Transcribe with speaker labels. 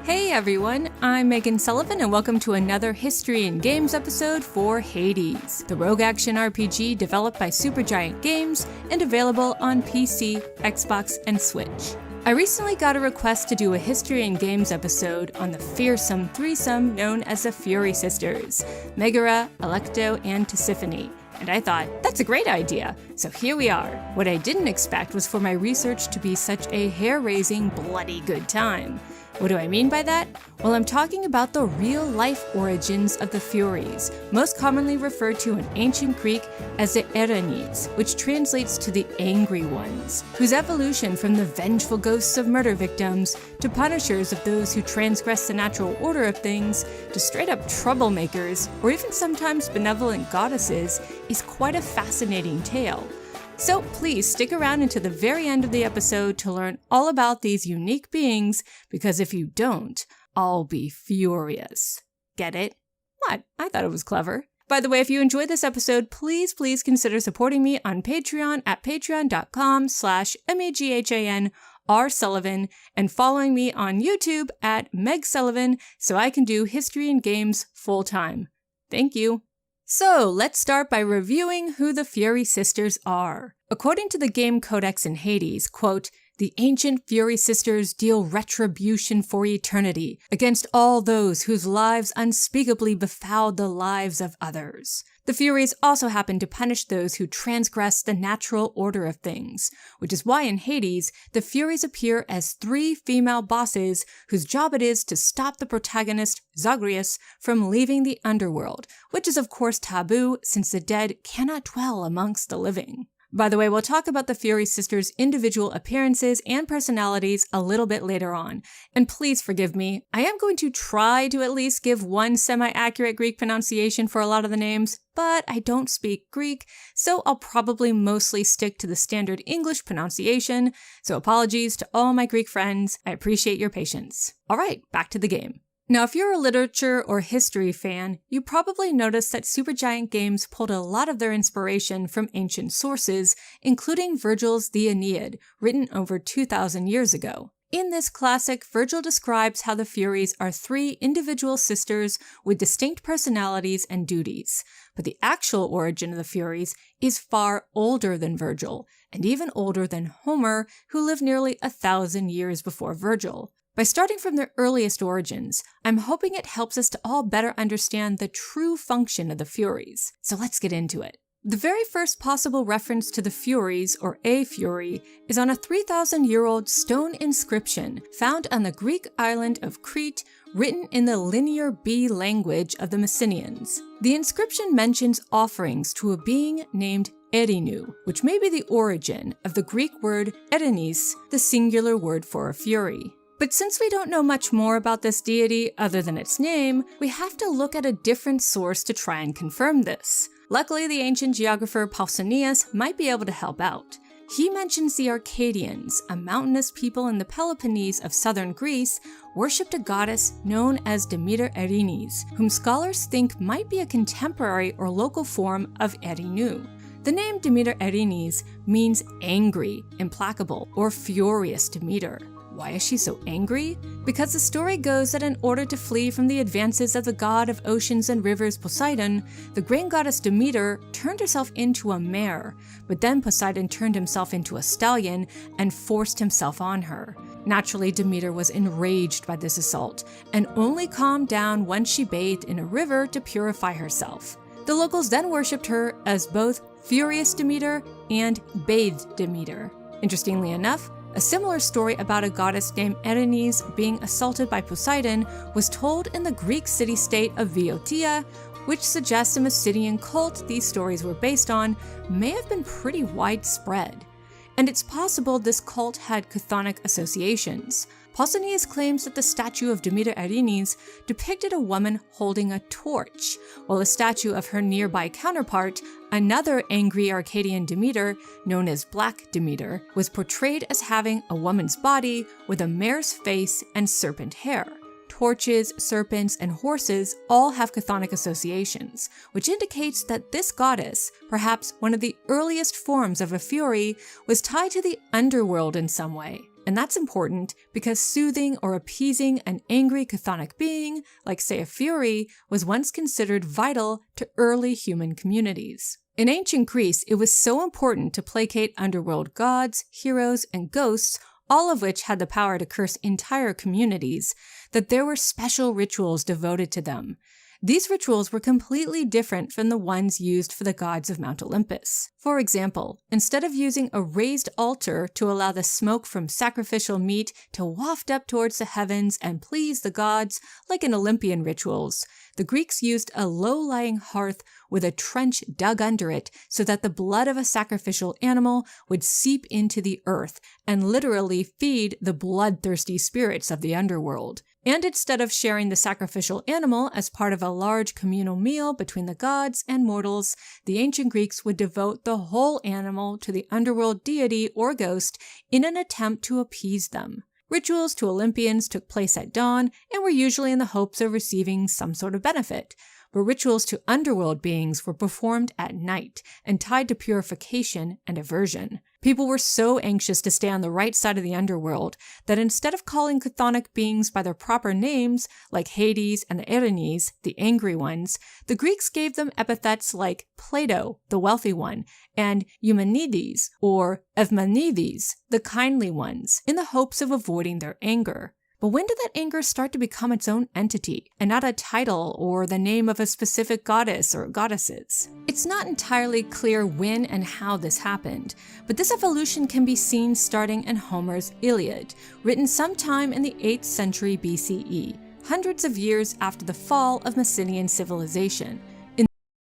Speaker 1: Hey everyone, I'm Meghan Sullivan and welcome to another History and Games episode for Hades, the rogue action RPG developed by Supergiant Games and available on PC, Xbox, and Switch. I recently got a request to do a History and Games episode on the fearsome threesome known as the Fury Sisters, Megara, Alecto, and Tisiphone. And I thought, that's a great idea, so here we are. What I didn't expect was for my research to be such a hair-raising, bloody good time. What do I mean by that? Well, I'm talking about the real-life origins of the Furies, most commonly referred to in ancient Greek as the Erinyes, which translates to the Angry Ones, whose evolution from the vengeful ghosts of murder victims to punishers of those who transgress the natural order of things to straight-up troublemakers, or even sometimes benevolent goddesses, is quite a fascinating tale. So please stick around until the very end of the episode to learn all about these unique beings, because if you don't, I'll be furious. Get it? What? I thought it was clever. By the way, if you enjoyed this episode, please consider supporting me on Patreon at patreon.com/MAGHANRSullivan and following me on YouTube at Meg Sullivan so I can do History and Games full time. Thank you. So, let's start by reviewing who the Fury Sisters are. According to the game codex in Hades, quote, "The ancient Fury Sisters deal retribution for eternity against all those whose lives unspeakably befouled the lives of others. The Furies also happen to punish those who transgress the natural order of things, which is why in Hades, the Furies appear as three female bosses whose job it is to stop the protagonist, Zagreus, from leaving the underworld, which is of course taboo since the dead cannot dwell amongst the living." By the way, we'll talk about the Fury Sisters' individual appearances and personalities a little bit later on. And please forgive me, I am going to try to at least give one semi-accurate Greek pronunciation for a lot of the names, but I don't speak Greek, so I'll probably mostly stick to the standard English pronunciation, so apologies to all my Greek friends, I appreciate your patience. Alright, back to the game. Now, if you're a literature or history fan, you probably noticed that Supergiant Games pulled a lot of their inspiration from ancient sources, including Virgil's The Aeneid, written over 2,000 years ago. In this classic, Virgil describes how the Furies are three individual sisters with distinct personalities and duties. But the actual origin of the Furies is far older than Virgil, and even older than Homer, who lived nearly 1,000 years before Virgil. By starting from their earliest origins, I'm hoping it helps us to all better understand the true function of the Furies. So let's get into it. The very first possible reference to the Furies, or a Fury, is on a 3,000-year-old stone inscription found on the Greek island of Crete, written in the Linear B language of the Messenians. The inscription mentions offerings to a being named Erinou, which may be the origin of the Greek word Erinyes, the singular word for a Fury. But since we don't know much more about this deity other than its name, we have to look at a different source to try and confirm this. Luckily, the ancient geographer Pausanias might be able to help out. He mentions the Arcadians, a mountainous people in the Peloponnese of southern Greece, worshipped a goddess known as Demeter Erinyes, whom scholars think might be a contemporary or local form of Erinou. The name Demeter Erinyes means angry, implacable, or furious Demeter. Why is she so angry? Because the story goes that in order to flee from the advances of the god of oceans and rivers Poseidon, the grain goddess Demeter turned herself into a mare, but then Poseidon turned himself into a stallion and forced himself on her. Naturally, Demeter was enraged by this assault, and only calmed down once she bathed in a river to purify herself. The locals then worshipped her as both Furious Demeter and Bathed Demeter. Interestingly enough, a similar story about a goddess named Erinyes being assaulted by Poseidon was told in the Greek city-state of Boeotia, which suggests a Mysidian cult these stories were based on may have been pretty widespread. And it's possible this cult had chthonic associations. Pausanias claims that the statue of Demeter Erinyes depicted a woman holding a torch, while a statue of her nearby counterpart, another angry Arcadian Demeter, known as Black Demeter, was portrayed as having a woman's body with a mare's face and serpent hair. Torches, serpents, and horses all have chthonic associations, which indicates that this goddess, perhaps one of the earliest forms of a Fury, was tied to the underworld in some way. And that's important because soothing or appeasing an angry chthonic being, like say a fury, was once considered vital to early human communities. In ancient Greece, it was so important to placate underworld gods, heroes, and ghosts, all of which had the power to curse entire communities, that there were special rituals devoted to them. These rituals were completely different from the ones used for the gods of Mount Olympus. For example, instead of using a raised altar to allow the smoke from sacrificial meat to waft up towards the heavens and please the gods, like in Olympian rituals, the Greeks used a low-lying hearth with a trench dug under it so that the blood of a sacrificial animal would seep into the earth and literally feed the bloodthirsty spirits of the underworld. And instead of sharing the sacrificial animal as part of a large communal meal between the gods and mortals, the ancient Greeks would devote the whole animal to the underworld deity or ghost in an attempt to appease them. Rituals to Olympians took place at dawn and were usually in the hopes of receiving some sort of benefit, but rituals to underworld beings were performed at night and tied to purification and aversion. People were so anxious to stay on the right side of the underworld that instead of calling chthonic beings by their proper names, like Hades and the Erinyes, the angry ones, the Greeks gave them epithets like Plato, the wealthy one, and Eumenides or Eumenides, the kindly ones, in the hopes of avoiding their anger. But when did that anger start to become its own entity, and not a title or the name of a specific goddess or goddesses? It's not entirely clear when and how this happened, but this evolution can be seen starting in Homer's Iliad, written sometime in the 8th century BCE, hundreds of years after the fall of Mycenaean civilization.